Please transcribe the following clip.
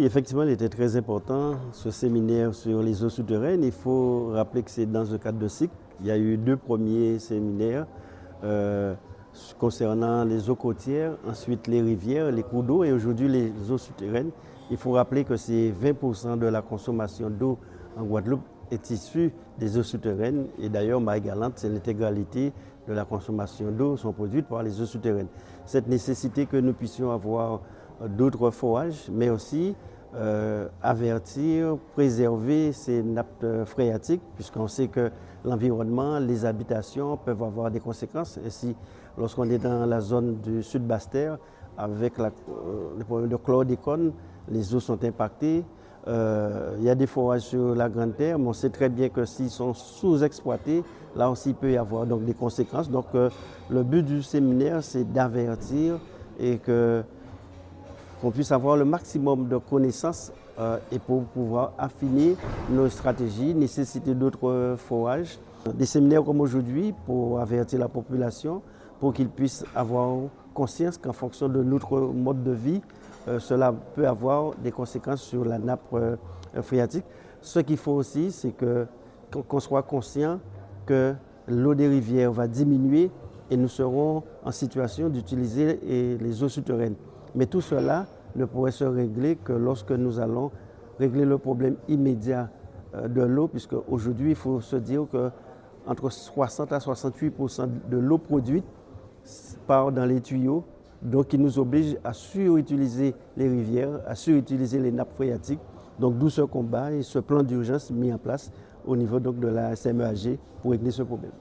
Effectivement, il était très important, ce séminaire sur les eaux souterraines. Il faut rappeler que c'est dans un cadre de cycle. Il y a eu 2 premiers séminaires euh, concernant les eaux côtières, ensuite les rivières, les cours d'eau et aujourd'hui les eaux souterraines. Il faut rappeler que c'est 20% de la consommation d'eau en Guadeloupe est issue des eaux souterraines. Et d'ailleurs, Marie-Galante, c'est l'intégralité de la consommation d'eau sont produites par les eaux souterraines. Cette nécessité que nous puissions avoir d'autres forages, mais aussi avertir, préserver ces nappes phréatiques, puisqu'on sait que l'environnement, les habitations peuvent avoir des conséquences. Ainsi, lorsqu'on est dans la zone du sud Basse-Terre, avec le problème de chlordécone, les eaux sont impactées. Il y a des forages sur la Grande Terre, mais on sait très bien que s'ils sont sous-exploités, là aussi il peut y avoir donc, des conséquences. Donc le but du séminaire, c'est d'avertir et qu'on puisse avoir le maximum de connaissances et pour pouvoir affiner nos stratégies, nécessiter d'autres forages. Des séminaires comme aujourd'hui pour avertir la population, pour qu'ils puissent avoir conscience qu'en fonction de notre mode de vie, cela peut avoir des conséquences sur la nappe phréatique. Ce qu'il faut aussi, c'est qu'on soit conscient que l'eau des rivières va diminuer et nous serons en situation d'utiliser les eaux souterraines. Mais tout cela ne pourrait se régler que lorsque nous allons régler le problème immédiat de l'eau, puisque aujourd'hui, il faut se dire que entre 60 à 68% de l'eau produite part dans les tuyaux, donc qui nous oblige à surutiliser les rivières, à surutiliser les nappes phréatiques. Donc d'où ce combat et ce plan d'urgence mis en place au niveau donc, de la SMEAG pour régler ce problème.